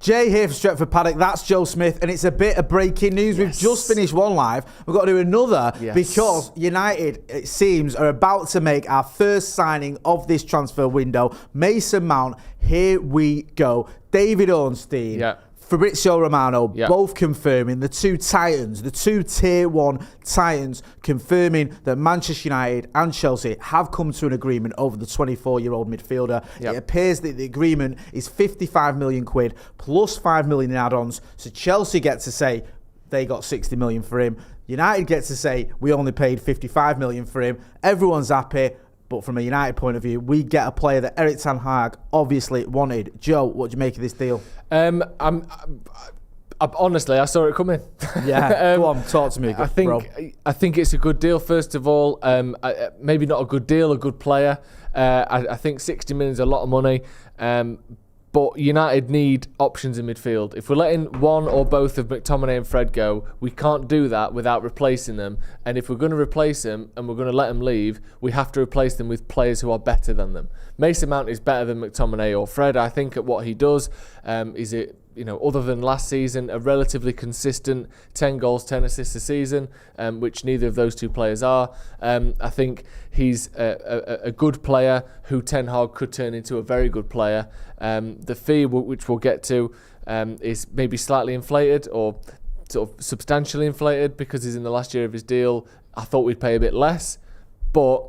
Jay here for Stretford Paddock. That's Joe Smith, and it's a bit of breaking news. We've just finished one live. We've got to do another because United, it seems, are about to make our first signing of this transfer window. Mason Mount, here we go. David Ornstein, Fabrizio Romano, both confirming, the two Titans, the two Tier 1 Titans, confirming that Manchester United and Chelsea have come to an agreement over the 24-year-old midfielder. It appears that the agreement is 55 million quid plus 5 million in add-ons. So Chelsea get to say they got 60 million for him. United get to say we only paid 55 million for him. Everyone's happy. But from a United point of view, we get a player that Erik ten Hag obviously wanted. Joe, what do you make of this deal? Honestly, I saw it coming. Go on, talk to me. I think it's a good deal. First of all, maybe not a good deal, a good player. I think 60 million is a lot of money. But United need options in midfield. If we're letting one or both of McTominay and Fred go, we can't do that without replacing them. And if we're going to replace them and we're going to let them leave, we have to replace them with players who are better than them. Mason Mount is better than McTominay or Fred, I think, at what he does. Other than last season, a relatively consistent 10 goals, 10 assists a season, which neither of those two players are. I think he's a good player who Ten Hag could turn into a very good player. The fee, which we'll get to, is maybe slightly inflated or sort of substantially inflated because he's in the last year of his deal. I thought we'd pay a bit less, but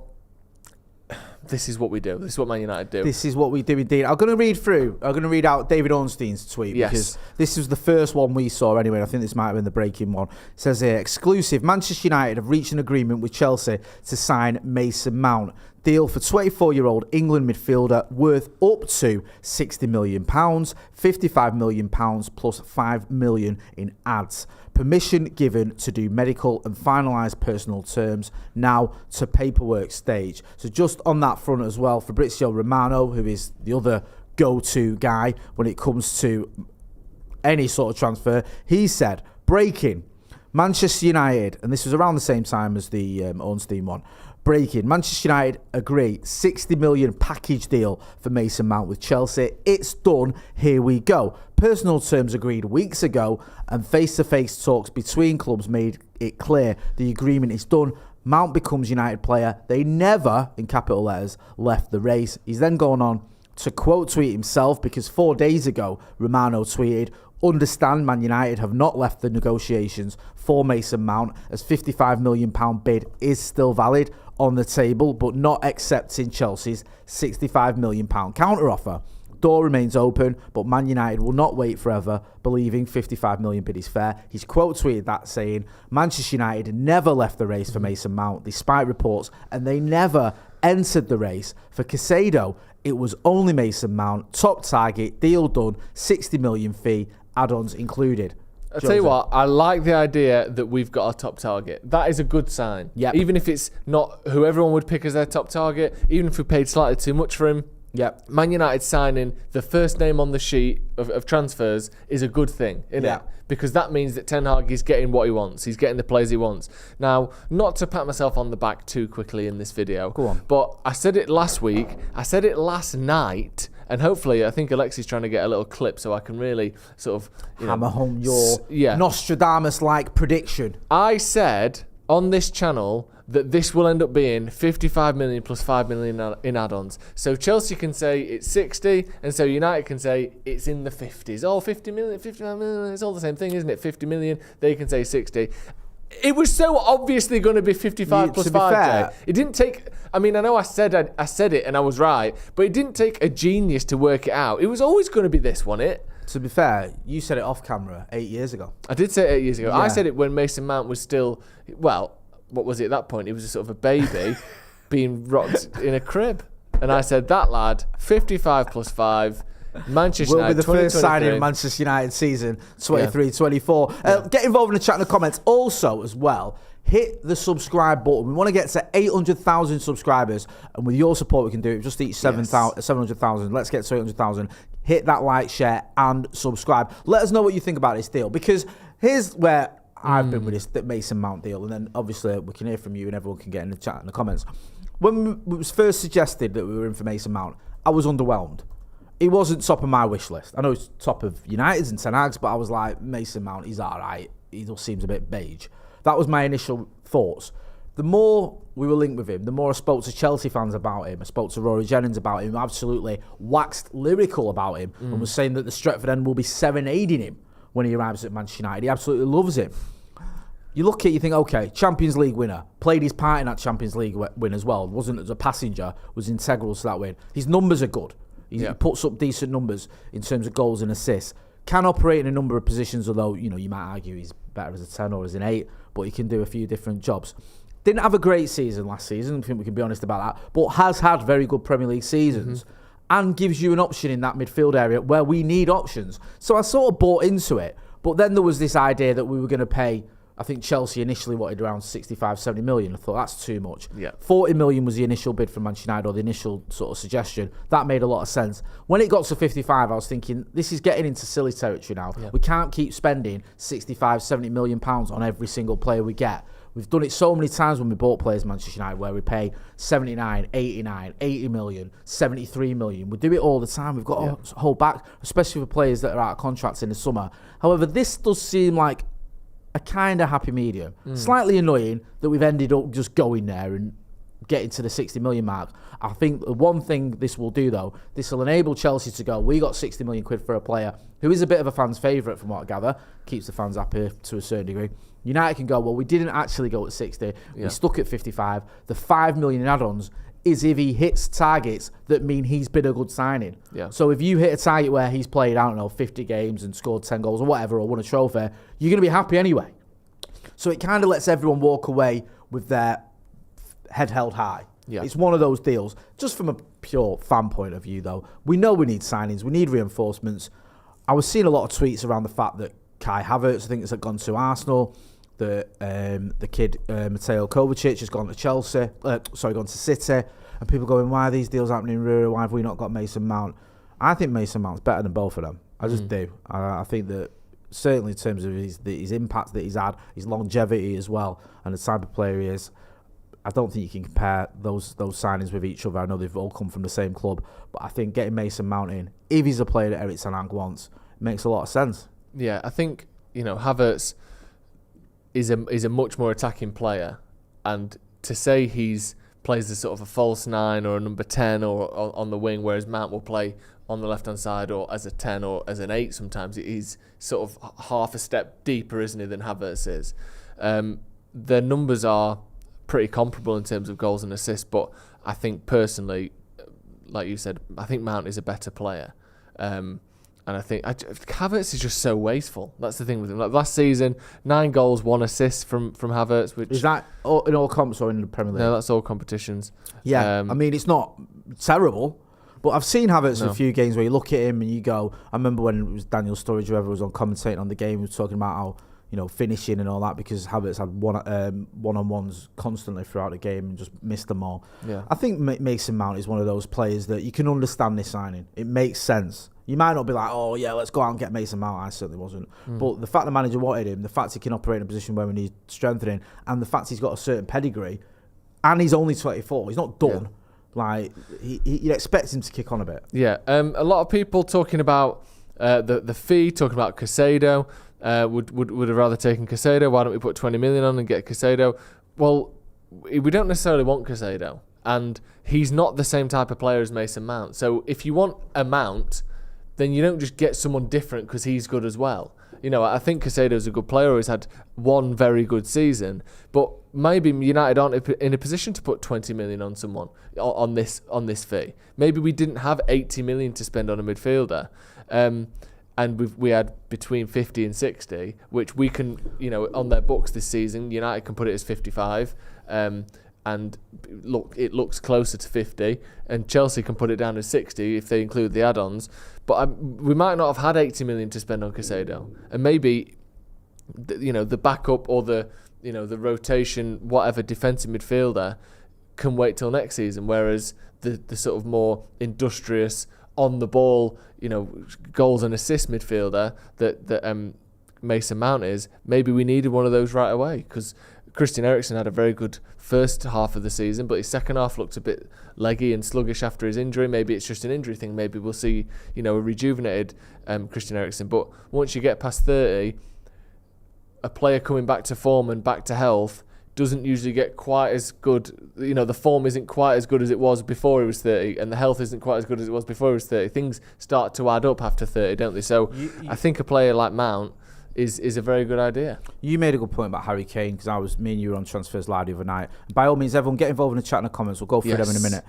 this is what we do. This is what Man United do. This is what we do indeed. I'm going to read out David Ornstein's tweet because this was the first one we saw anyway. I think this might have been the breaking one. It says here, exclusive, Manchester United have reached an agreement with Chelsea to sign Mason Mount. Deal for 24-year-old England midfielder worth up to £60 million, £55 million plus £5 million in ads. Permission given to do medical and finalise personal terms, now to paperwork stage. So just on that front as well, Fabrizio Romano, who is the other go-to guy when it comes to any sort of transfer, he said, breaking, Manchester United, and this was around the same time as the Ornstein one, breaking, Manchester United agree 60 million package deal for Mason Mount with Chelsea. It's done. Here we go. Personal terms agreed weeks ago, and face-to-face talks between clubs made it clear the agreement is done. Mount becomes United player. They never, in capital letters, left the race. He's then gone on to quote tweet himself because 4 days ago, Romano tweeted, understand Man United have not left the negotiations for Mason Mount as £55 million bid is still valid on the table, but not accepting Chelsea's £65 million counter-offer. Door remains open, but Man United will not wait forever, believing £55 million bid is fair. He's quote tweeted that saying, Manchester United never left the race for Mason Mount, despite reports, and they never entered the race for Caicedo. It was only Mason Mount, top target, deal done, 60 million fee, add-ons included. I'll tell you what, I like the idea that we've got our top target. That is a good sign. Even if it's not who everyone would pick as their top target, even if we paid slightly too much for him, Man United signing the first name on the sheet of transfers is a good thing, isn't it? Because that means that Ten Hag is getting what he wants. He's getting the players he wants. Now, not to pat myself on the back too quickly in this video, go on, but I said it last week, I said it last night, and hopefully I think Alexi's trying to get a little clip so I can really sort of hammer home your Nostradamus-like prediction. I said on this channel that this will end up being 55 million plus 5 million in add-ons. So Chelsea can say it's 60, and so United can say it's in the 50s. Oh, 50 million, 55 million, it's all the same thing, isn't it? 50 million, they can say 60. It was so obviously going to be 55 plus 5, Jay. It didn't take... I mean, I know I said it and I was right, but it didn't take a genius to work it out. It was always going to be this, wasn't it? To be fair, you said it off camera 8 years ago. I did say it 8 years ago. I said it when Mason Mount was still... Well... What was it at that point? He was a sort of a baby being rocked in a crib. And I said, that lad, 55 plus 5, Manchester United, will be the first signing of Manchester United season 23-24. Get involved in the chat in the comments. Also, as well, hit the subscribe button. We want to get to 800,000 subscribers. And with your support, we can do it. Just each 700,000. Let's get to 800,000. Hit that like, share, and subscribe. Let us know what you think about this deal. Because here's where... I've been with this Mason Mount deal, and then obviously we can hear from you and everyone can get in the chat in the comments. When it was first suggested that we were in for Mason Mount, I was underwhelmed. He wasn't top of my wish list. I know he's top of United's and Ten Hag's, but I was like, Mason Mount, he's all right. He just seems a bit beige. That was my initial thoughts. The more we were linked with him, the more I spoke to Chelsea fans about him. I spoke to Rory Jennings about him, absolutely waxed lyrical about him, and was saying that the Stretford end will be serenading him when he arrives at Manchester United. He absolutely loves him. You look at it, you think, okay, Champions League winner, played his part in that Champions League win as well, wasn't as a passenger, was integral to that win. His numbers are good. He puts up decent numbers in terms of goals and assists. Can operate in a number of positions, although, you might argue he's better as a 10 or as an 8, but he can do a few different jobs. Didn't have a great season last season, I think we can be honest about that, but has had very good Premier League seasons and gives you an option in that midfield area where we need options. So I sort of bought into it, but then there was this idea that we were going to pay, I think Chelsea initially wanted around 65, 70 million. I thought that's too much. 40 million was the initial bid from Manchester United, or the initial sort of suggestion. That made a lot of sense. When it got to 55, I was thinking, this is getting into silly territory now. We can't keep spending 65, 70 million pounds on every single player we get. We've done it so many times when we bought players Manchester United, where we pay 79, 89, 80 million, 73 million. We do it all the time. We've got to hold back, especially for players that are out of contracts in the summer. However, this does seem like a kind of happy medium. Slightly annoying that we've ended up just going there and getting to the 60 million mark. I think the one thing this will do, though, this will enable Chelsea to go, we got 60 million quid for a player who is a bit of a fan's favourite from what I gather, keeps the fans happy to a certain degree. United can go, well, we didn't actually go at 60, we stuck at 55. The 5 million in add-ons is if he hits targets that mean he's been a good signing. So if you hit a target where he's played, 50 games and scored 10 goals or whatever, or won a trophy, you're going to be happy anyway. So it kind of lets everyone walk away with their head held high. It's one of those deals. Just from a pure fan point of view, though, we know we need signings, we need reinforcements. I was seeing a lot of tweets around the fact that Kai Havertz, I think, has gone to Arsenal. The kid Mateo Kovacic has gone to Chelsea. Gone to City. And people going, why are these deals happening? Why have we not got Mason Mount? I think Mason Mount's better than both of them. I just do. I think that certainly in terms of his impact that he's had, his longevity as well, and the type of player he is, I don't think you can compare those signings with each other. I know they've all come from the same club, but I think getting Mason Mount in, if he's a player that Erik ten Hag wants, makes a lot of sense. Yeah, I think Havertz is a much more attacking player, and to say he's plays as sort of a false 9 or a number 10 or on the wing, whereas Mount will play on the left hand side or as a 10 or as an 8 sometimes. He's sort of half a step deeper, isn't he, than Havertz is. Their numbers are pretty comparable in terms of goals and assists, but I think personally, like you said, I think Mount is a better player. And I think Havertz is just so wasteful. That's the thing with him. Like last season, 9 goals, 1 assist from Havertz. Which is that in all comps or in the Premier League? No, that's all competitions. Yeah, I mean, it's not terrible, but I've seen Havertz in a few games where you look at him and you go, I remember when it was Daniel Sturridge, whoever was on commentating on the game, was talking about how, finishing and all that, because Havertz had one-on-ones constantly throughout the game and just missed them all. I think Mason Mount is one of those players that you can understand this signing. It makes sense. You might not be like, oh yeah, let's go out and get Mason Mount. I certainly wasn't. But the fact the manager wanted him, the fact he can operate in a position where we need strengthening, and the fact he's got a certain pedigree, and he's only 24, he's not done. Like, you'd expect him to kick on a bit. A lot of people talking about the fee, talking about Caicedo. Would have rather taken Caicedo. Why don't we put 20 million on and get Caicedo? Well, we don't necessarily want Caicedo, and he's not the same type of player as Mason Mount. So if you want a Mount, then you don't just get someone different because he's good as well. I think Caicedo's a good player. He's had one very good season, but maybe United aren't in a position to put 20 million on someone on this fee. Maybe we didn't have 80 million to spend on a midfielder, and we had between 50 and 60, which we can, on their books this season, United can put it as 55. And look, it looks closer to 50, and Chelsea can put it down as 60 if they include the add-ons. But we might not have had 80 million to spend on Caicedo, and maybe, the backup or the rotation, whatever defensive midfielder, can wait till next season. Whereas the sort of more industrious, on the ball, goals and assist midfielder that Mason Mount is, maybe we needed one of those right away because Christian Eriksen had a very good first half of the season, but his second half looked a bit leggy and sluggish after his injury. Maybe it's just an injury thing. Maybe we'll see, a rejuvenated Christian Eriksen. But once you get past 30, a player coming back to form and back to health doesn't usually get quite as good. The form isn't quite as good as it was before he was 30, and the health isn't quite as good as it was before he was 30. Things start to add up after 30, don't they? So I think a player like Mount is a very good idea. You made a good point about Harry Kane, because me and you were on Transfers Live the other night. By all means, everyone get involved in the chat and the comments. We'll go through them in a minute.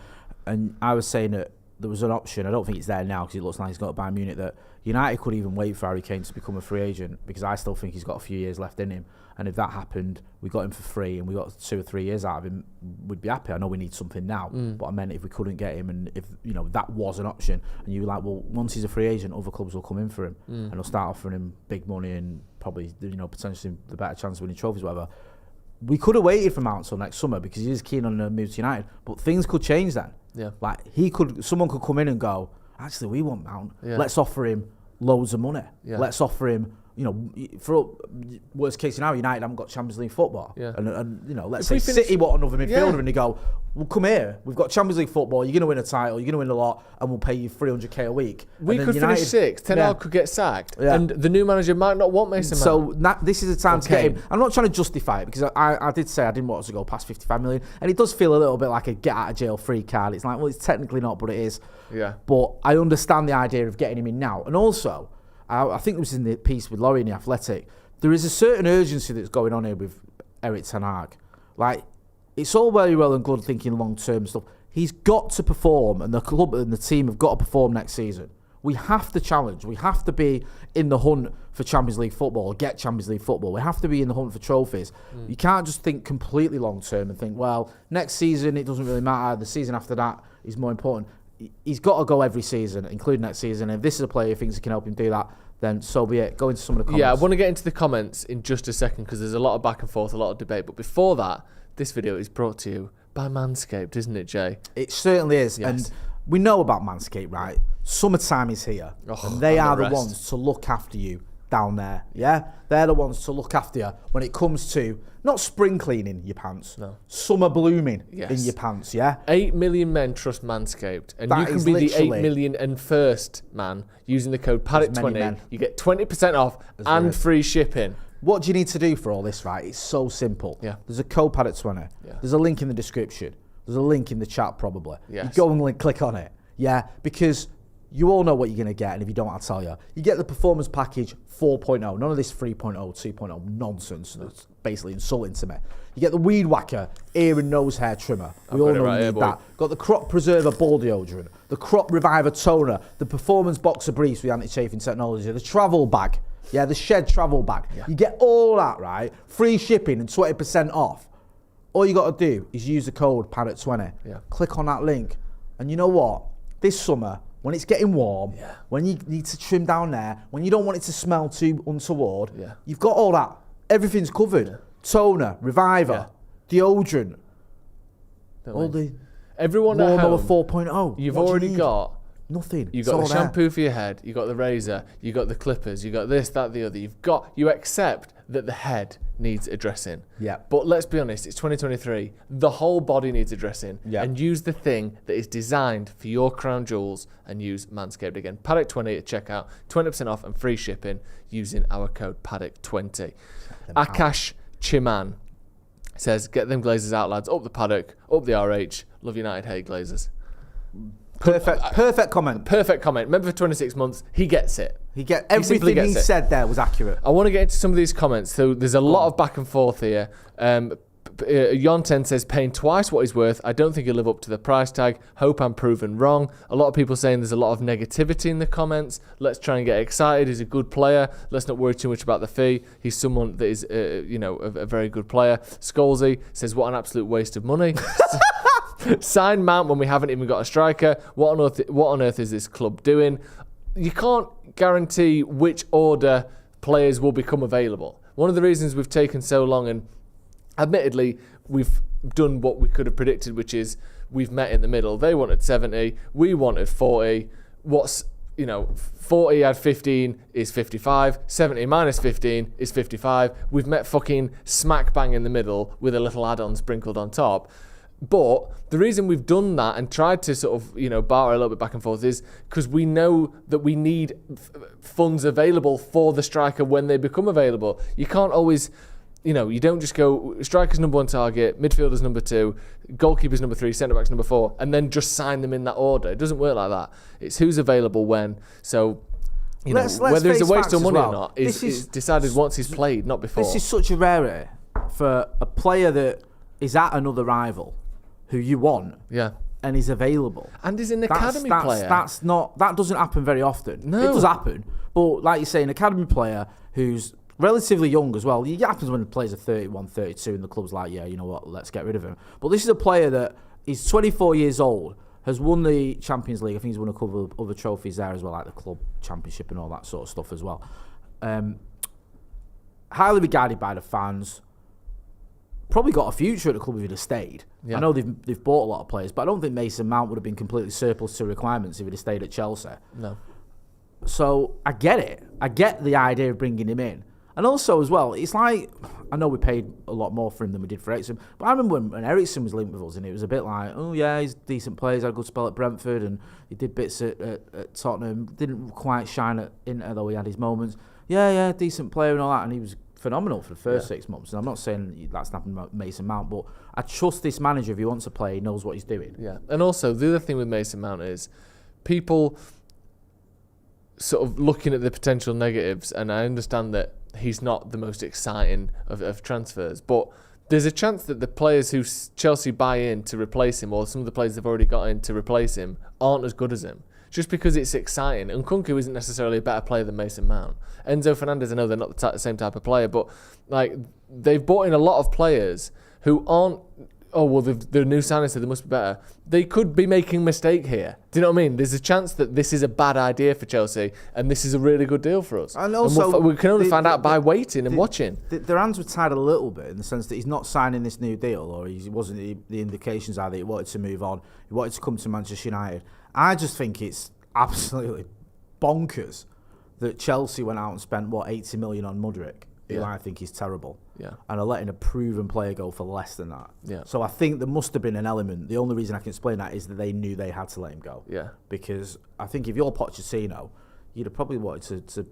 And I was saying that there was an option. I don't think it's there now because it looks like he's got to Bayern Munich, that United could even wait for Harry Kane to become a free agent, because I still think he's got a few years left in him. And if that happened, we got him for free and we got 2 or 3 years out of him, we'd be happy. I know we need something now, but I meant if we couldn't get him, and if that was an option, and you were like, well, once he's a free agent, other clubs will come in for him and they'll start offering him big money and probably potentially the better chance of winning trophies, whatever. We could have waited for Mount till next summer because he is keen on a move to United, but things could change then. Yeah, like someone could come in and go, actually, we want Mount. Yeah. Let's offer him loads of money. Yeah. Let's offer him. For worst case scenario, United haven't got Champions League football. Yeah. And let's say City want another midfielder, and they go, well, come here, we've got Champions League football, you're going to win a title, you're going to win a lot, and we'll pay you 300k a week. We could finish 6th, Ten Hag could get sacked, and the new manager might not want Mason Mount. So this is the time to get him. I'm not trying to justify it, because I did say I didn't want us to go past 55 million, and it does feel a little bit like a get out of jail free card. It's like, well, it's technically not, but it is. Yeah. But I understand the idea of getting him in now. And also, I think it was in the piece with Laurie in The Athletic, there is a certain urgency that's going on here with Erik ten Hag. Like, it's all very well and good thinking long-term stuff. He's got to perform, and the club and the team have got to perform next season. We have to challenge. We have to be in the hunt for Champions League football, or get Champions League football. We have to be in the hunt for trophies. You can't just think completely long-term and think, well, next season, it doesn't really matter. The season after that is more important. He's got to go every season, including next season. And if this is a player who thinks he can help him do that, then so be it. Go into some of the comments. Yeah, I want to get into the comments in just a second, because there's a lot of back and forth, a lot of debate. But before that, this video is brought to you by Manscaped, isn't it, Jay? It certainly is. Yes. And we know about Manscaped, right? Summertime is here. And they are the ones to look after you down there. Yeah? They're the ones to look after you when it comes to not spring cleaning your pants, summer blooming in your pants, yeah? 8 million men trust Manscaped, and that you can be the 8 million and first man using the code Paddock20. You get 20% off and free shipping. What do you need to do for all this, right? It's so simple. Yeah. There's a code Paddock20. Yeah. There's a link in the description. There's a link in the chat probably. Yes. You go and click on it, yeah? Because you all know what you're going to get, and if you don't, I'll tell you. You get the Performance Package 4.0. None of this 3.0, 2.0 nonsense that's basically insulting to me. You get the Weed Whacker ear and nose hair trimmer. We all know you need that. Got the Crop Preserver ball deodorant, the Crop Reviver toner, the Performance Boxer briefs with anti-chafing technology, the travel bag, the Shed travel bag. Yeah. You get all that, right? Free shipping and 20% off. All you got to do is use the code Paddock20. Yeah. Click on that link. And you know what? This summer, when it's getting warm, when you need to trim down there, when you don't want it to smell too untoward, you've got all that. Everything's covered. Yeah. Toner, Reviver, deodorant, everyone at home, 4.0. You've already got nothing. You've got the shampoo for your head, you've got the razor, you've got the clippers, you've got this, that, the other. You accept that the head needs addressing. Yeah. But let's be honest, it's 2023. The whole body needs addressing. Yeah. And use the thing that is designed for your crown jewels, and use Manscaped again. Paddock20 at checkout, 20% off and free shipping using our code Paddock20. Akash Chiman says, get them Glazers out, lads. Up the Paddock, up the RH. Love United, hey Glazers. Perfect comment. Perfect comment. Remember, for 26 months, he gets it. Everything he said there was accurate. I want to get into some of these comments. So there's a lot of back and forth here. Yonten says, paying twice what he's worth. I don't think he'll live up to the price tag. Hope I'm proven wrong. A lot of people saying there's a lot of negativity in the comments. Let's try and get excited. He's a good player. Let's not worry too much about the fee. He's someone that is, a very good player. Scholesy says, what an absolute waste of money. Sign Mount when we haven't even got a striker. What on earth is this club doing? You can't guarantee which order players will become available. One of the reasons we've taken so long, and admittedly, we've done what we could have predicted, which is we've met in the middle. They wanted 70, we wanted 40. What's 40 add 15 is 55, 70 minus 15 is 55. We've met fucking smack bang in the middle with a little add-on sprinkled on top. But the reason we've done that and tried to sort of, barter a little bit back and forth is because we know that we need funds available for the striker when they become available. You can't always, you don't just go striker's number 1 target, midfielder's number 2, goalkeeper's number 3, centre-back's number 4, and then just sign them in that order. It doesn't work like that. It's who's available when. So, let's whether it's a waste of money well. or not is decided once he's played, not before. This is such a rarity for a player that is at another rival who you want, and is available, and is an academy player. That doesn't happen very often. No, it does happen, but like you say, an academy player who's relatively young as well. It happens when the players are 31, 32, and the club's like, yeah, you know what, let's get rid of him. But this is a player that is 24 years old, has won the Champions League. I think he's won a couple of other trophies there as well, like the club championship and all that sort of stuff as well. Highly regarded by the fans. Probably got a future at the club if he'd have stayed. Yeah. I know they've bought a lot of players, but I don't think Mason Mount would have been completely surplus to requirements if he'd have stayed at Chelsea. No. So I get it. I get the idea of bringing him in. And also as well, it's like, I know we paid a lot more for him than we did for Eriksen, but I remember when Eriksen was linked with us and it was a bit like, oh yeah, he's a decent player, he's had a good spell at Brentford and he did bits at Tottenham, didn't quite shine at Inter though he had his moments. Yeah, decent player and all that, and he was phenomenal for the first 6 months. And I'm not saying that's happened about Mason Mount, but I trust this manager. If he wants to play, he knows what he's doing. Yeah, and also the other thing with Mason Mount is people sort of looking at the potential negatives, and I understand that he's not the most exciting of transfers, but there's a chance that the players who Chelsea buy in to replace him, or some of the players they've already got in to replace him, aren't as good as him. Just because it's exciting. And Nkunku isn't necessarily a better player than Mason Mount. Enzo Fernandez, I know they're not the same type of player, but like they've bought in a lot of players who aren't, they're new signings, so they must be better. They could be making a mistake here. Do you know what I mean? There's a chance that this is a bad idea for Chelsea and this is a really good deal for us. And also, we can only find out by waiting and watching. Their hands were tied a little bit in the sense that he's not signing this new deal, or he wasn't. The indications are that he wanted to move on. He wanted to come to Manchester United. I just think it's absolutely bonkers that Chelsea went out and spent 80 million on Mudryk, who I think is terrible. Yeah. And are letting a proven player go for less than that. Yeah. So I think there must have been an element. The only reason I can explain that is that they knew they had to let him go. Yeah. Because I think if you're Pochettino, you'd have probably wanted to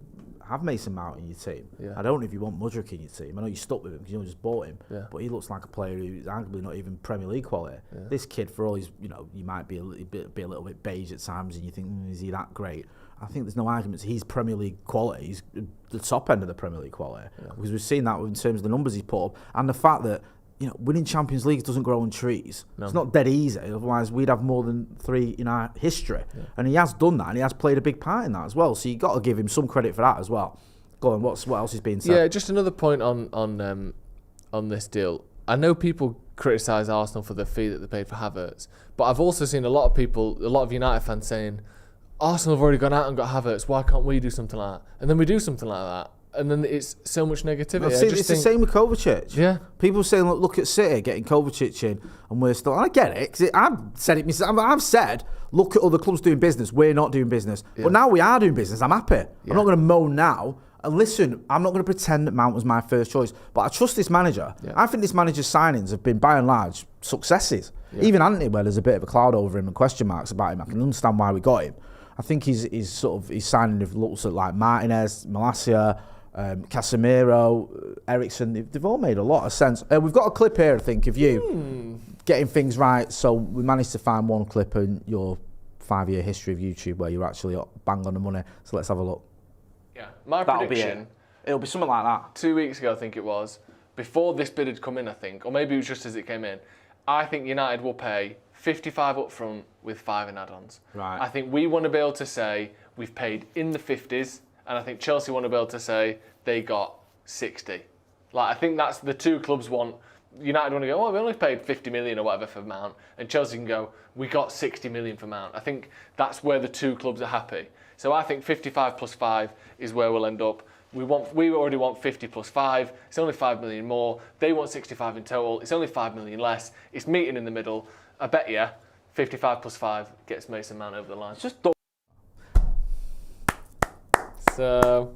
have Mason Mount in your team. Yeah. I don't know if you want Mudryk in your team. I know you stuck with him because you just bought him. Yeah. But he looks like a player who's arguably not even Premier League quality. Yeah. This kid, for all his, you might be a little bit beige at times and you think, is he that great? I think there's no arguments. He's Premier League quality. He's the top end of the Premier League quality. Yeah. Because we've seen that in terms of the numbers he's put up. And the fact that, winning Champions League doesn't grow on trees. No. It's not dead easy. Otherwise, we'd have more than 3 in our history. Yeah. And he has done that, and he has played a big part in that as well. So you've got to give him some credit for that as well. Go on, what else is being said? Yeah, just another point on this deal. I know people criticise Arsenal for the fee that they paid for Havertz, but I've also seen a lot of United fans saying, Arsenal have already gone out and got Havertz, why can't we do something like that? And then we do something like that. And then it's so much negativity. It's the same with Kovacic. Yeah. People saying, look at City getting Kovacic in, and we're still... And I get it, because I've said it myself. I've said, look at other clubs doing business. We're not doing business. Yeah. But now we are doing business. I'm happy. Yeah. I'm not going to moan now. And listen, I'm not going to pretend that Mount was my first choice, but I trust this manager. Yeah. I think this manager's signings have been, by and large, successes. Yeah. Even Anthony, where there's a bit of a cloud over him and question marks about him, I can understand why we got him. I think he's signing of looks at like Martinez, Malacia, Casemiro, Eriksen. They've all made a lot of sense. We've got a clip here, I think, of you getting things right. So we managed to find one clip in your 5-year history of YouTube where you're actually bang on the money. So let's have a look. Yeah, my prediction. It'll be something like that. 2 weeks ago, I think it was, before this bid had come in, I think, or maybe it was just as it came in. I think United will pay 55 up front with 5 in add-ons. Right. I think we want to be able to say we've paid in the 50s, and I think Chelsea want to be able to say they got 60. I think that's the two clubs want. United want to go, we only paid 50 million or whatever for Mount, and Chelsea can go, we got 60 million for Mount. I think that's where the two clubs are happy. So I think 55 plus 5 is where we'll end up. We already want 50 plus 5. It's only 5 million more. They want 65 in total. It's only 5 million less. It's meeting in the middle. I bet you 55 plus 5 gets Mason Mount over the line. It's just So,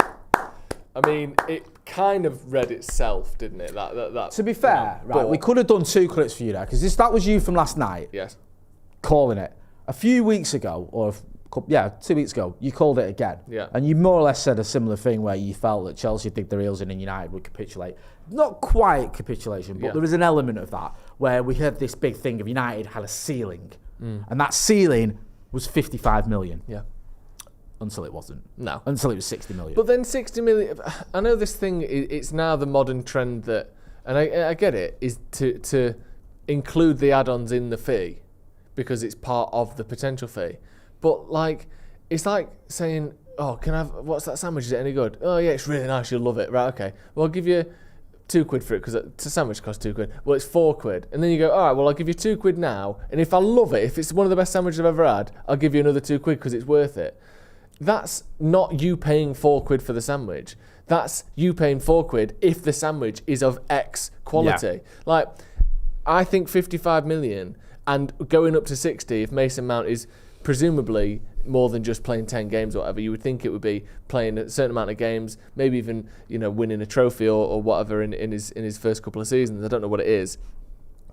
I mean, it kind of read itself, didn't it? That to be fair, right, we could have done 2 clips for you there, because that was you from last night. Yes. Calling it. A few weeks ago, 2 weeks ago, you called it again. Yeah. And you more or less said a similar thing where you felt that Chelsea dig their heels in and United would capitulate. Not quite capitulation, but there was an element of that where we had this big thing of United had a ceiling. And that ceiling was 55 million. Yeah. Until it wasn't. No. Until it was 60 million. But then 60 million, I know this thing, it's now the modern trend that, and I get it, is to include the add-ons in the fee because it's part of the potential fee. But like, it's like saying, oh, can I have, what's that sandwich? Is it any good? Oh yeah, it's really nice, you'll love it. Right, okay. Well, I'll give you £2 for it because a sandwich costs £2. Well, it's £4. And then you go, all right, well, I'll give you £2 now. And if I love it, if it's one of the best sandwiches I've ever had, I'll give you another £2 because it's worth it. That's not you paying £4 for the sandwich. That's you paying £4 if the sandwich is of X quality. Yeah. Like, I think 55 million and going up to 60 if Mason Mount is presumably more than just playing 10 games or whatever. You would think it would be playing a certain amount of games, maybe even, winning a trophy or whatever in his first couple of seasons. I don't know what it is.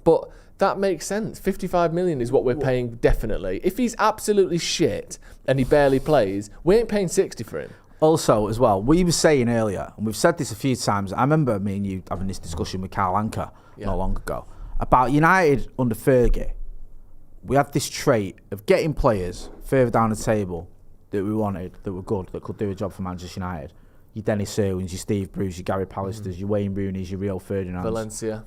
But that makes sense. 55 million is what we're paying definitely. If he's absolutely shit and he barely plays, we ain't paying 60 for him. Also, as well, we were saying earlier, and we've said this a few times, I remember me and you having this discussion with Carl Anker not long ago, about United under Fergie. We had this trait of getting players further down the table that we wanted, that were good, that could do a job for Manchester United. Your Dennis Irwins, your Steve Bruce, your Gary Pallisters, your Wayne Rooney's, your Rio Ferdinands.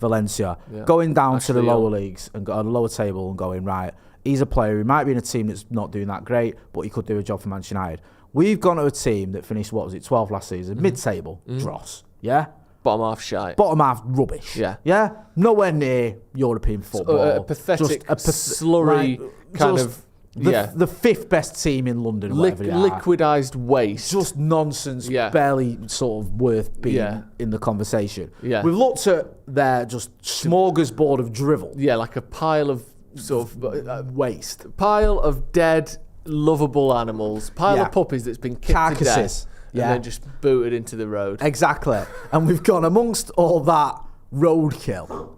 Valencia. Yeah. Going down to the lower leagues and on the lower table and going, right, he's a player who might be in a team that's not doing that great, but he could do a job for Manchester United. We've gone to a team that finished, 12 last season, mid-table, dross, yeah? Bottom half shite. Bottom half rubbish. Yeah? Nowhere near European football. A pathetic, slurry kind of... The fifth best team in London, liquidized waste. Just nonsense, barely sort of worth being in the conversation. Yeah. We've looked at their just smorgasbord of drivel. Yeah, like a pile of sort of waste. Pile of dead, lovable animals. Pile of puppies that's been kicked to death. And then just booted into the road. Exactly. And we've gone amongst all that roadkill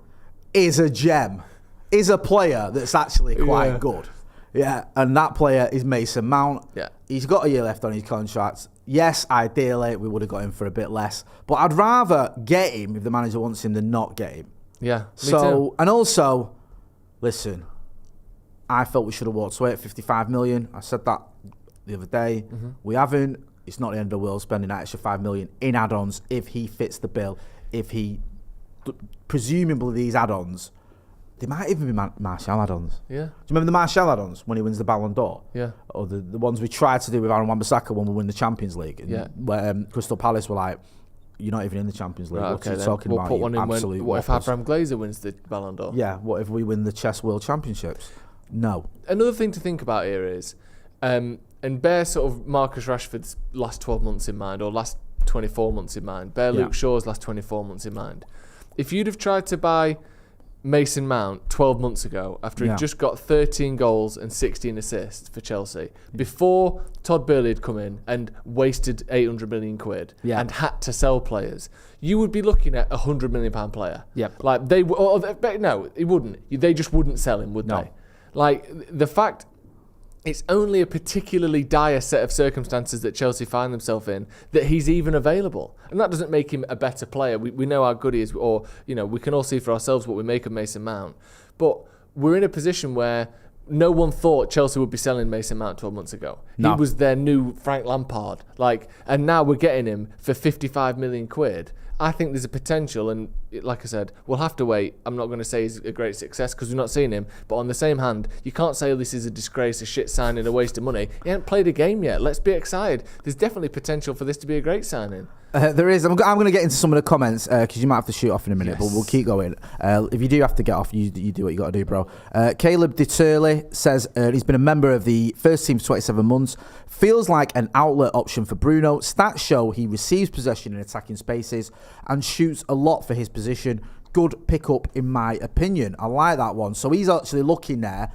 is a gem, is a player that's actually quite good. Yeah, and that player is Mason Mount. Yeah. He's got a year left on his contract. Yes, ideally, we would have got him for a bit less. But I'd rather get him if the manager wants him than not get him. Yeah, me too. And also, listen, I felt we should have walked away at 55 million. I said that the other day. We haven't. It's not the end of the world spending that extra 5 million in add-ons if he fits the bill. If he, presumably these add-ons, they might even be Martial add-ons. Yeah. Do you remember the Martial add-ons when he wins the Ballon d'Or? Yeah. Or the ones we tried to do with Aaron Wan-Bissaka when we win the Champions League? Yeah. Where Crystal Palace were like, you're not even in the Champions League. Right, what are you then talking we'll about? Put one in what if Abraham Glazer wins the Ballon d'Or? Yeah. What if we win the Chess World Championships? No. Another thing to think about here is, and bear sort of Marcus Rashford's last 12 months in mind, or last 24 months in mind. Bear Luke Shaw's last 24 months in mind. If you'd have tried to buy Mason Mount 12 months ago, after he'd just got 13 goals and 16 assists for Chelsea, before Todd Boehly had come in and wasted 800 million quid and had to sell players, you would be looking at a £100 million player. Yep. Like no, he wouldn't. They just wouldn't sell him, would they? Like, the fact it's only a particularly dire set of circumstances that Chelsea find themselves in that he's even available. And that doesn't make him a better player. We know how good he is, or, we can all see for ourselves what we make of Mason Mount. But we're in a position where no one thought Chelsea would be selling Mason Mount 12 months ago. No. He was their new Frank Lampard. And now we're getting him for 55 million quid. I think there's a potential, and like I said, we'll have to wait. I'm not going to say he's a great success because we've not seen him. But on the same hand, you can't say this is a disgrace, a shit signing, a waste of money. He hasn't played a game yet. Let's be excited. There's definitely potential for this to be a great signing. There is. I'm going to get into some of the comments because you might have to shoot off in a minute, but we'll keep going. If you do have to get off, you do what you got to do, bro. Caleb Deturley says he's been a member of the first team for 27 months. Feels like an outlet option for Bruno. Stats show he receives possession in attacking spaces and shoots a lot for his position. Good pickup, in my opinion. I like that one. So he's actually looking there.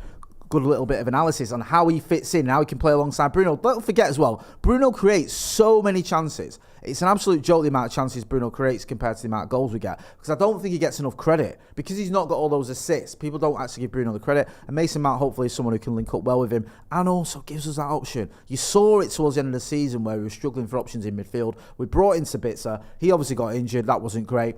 good little bit of analysis on how he fits in, how he can play alongside Bruno. Don't forget as well, Bruno creates so many chances. It's an absolute joke the amount of chances Bruno creates compared to the amount of goals we get, because I don't think he gets enough credit because he's not got all those assists. People don't actually give Bruno the credit, and Mason Mount hopefully is someone who can link up well with him and also gives us that option. You saw it towards the end of the season where we were struggling for options in midfield. We brought in Sabitzer. He obviously got injured. That wasn't great.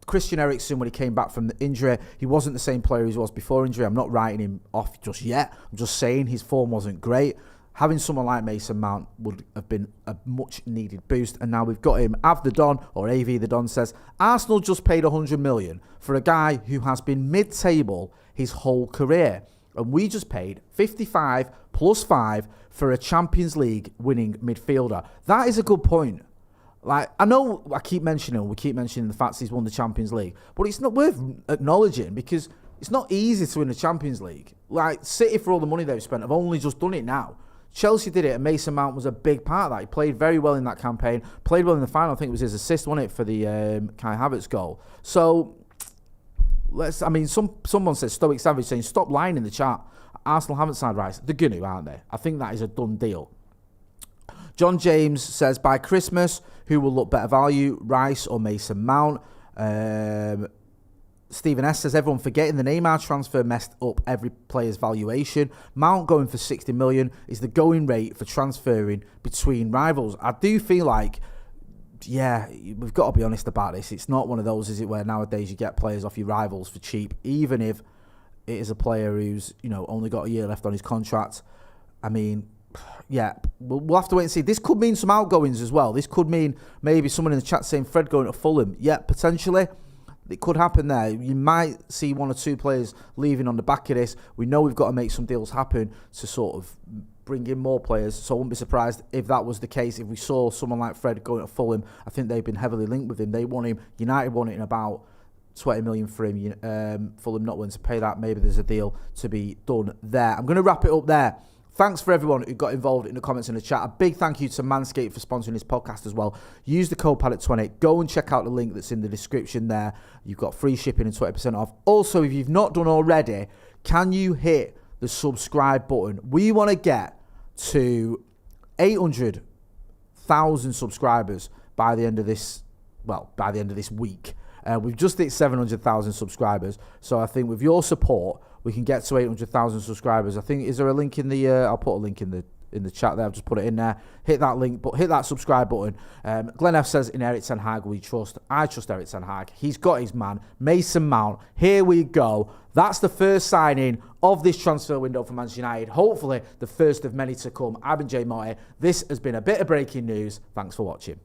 Christian Eriksen, when he came back from the injury, he wasn't the same player he was before injury. I'm not writing him off just yet. I'm just saying his form wasn't great. Having someone like Mason Mount would have been a much-needed boost, and now we've got him. Av the Don, or AV the Don, says, Arsenal just paid 100 million for a guy who has been mid-table his whole career, and we just paid 55 plus 5 for a Champions League winning midfielder. That is a good point. Like, I know we keep mentioning the fact he's won the Champions League, but it's not worth acknowledging because it's not easy to win the Champions League. Like, City, for all the money they've spent, have only just done it now. Chelsea did it, and Mason Mount was a big part of that. He played very well in that campaign, played well in the final. I think it was his assist, wasn't it, for the Kai Havertz goal. So, someone said, Stoic Savage saying, stop lying in the chat. Arsenal haven't signed Rice. They're going to, aren't they? I think that is a done deal. John James says, by Christmas, who will look better value, Rice or Mason Mount? Stephen S says, everyone forgetting the Neymar transfer messed up every player's valuation. Mount going for 60 million is the going rate for transferring between rivals. I do feel like, yeah, we've got to be honest about this. It's not one of those, is it, where nowadays you get players off your rivals for cheap, even if it is a player who's, only got a year left on his contract. I mean, yeah, we'll have to wait and see. This could mean some outgoings as well. This could mean maybe someone in the chat saying Fred going to Fulham. Yeah, potentially. It could happen there. You might see one or two players leaving on the back of this. We know we've got to make some deals happen to sort of bring in more players. So I wouldn't be surprised if that was the case. If we saw someone like Fred going to Fulham, I think they've been heavily linked with him. They want him. United want it in about 20 million for him. Fulham not willing to pay that. Maybe there's a deal to be done there. I'm going to wrap it up there. Thanks for everyone who got involved in the comments in the chat. A big thank you to Manscaped for sponsoring this podcast as well. Use the code Paddock20. Go and check out the link that's in the description there. You've got free shipping and 20% off. Also, if you've not done already, can you hit the subscribe button? We want to get to 800,000 subscribers by the end of this week. We've just hit 700,000 subscribers. So I think with your support, we can get to 800,000 subscribers. I think, is there a link in the, I'll put a link in the chat there. I've just put it in there. Hit that link, but hit that subscribe button. Glenn F says, in Erik Ten Hag we trust. I trust Erik Ten Hag. He's got his man, Mason Mount. Here we go. That's the first signing of this transfer window for Manchester United. Hopefully the first of many to come. I've been Jay Morty. This has been a bit of breaking news. Thanks for watching.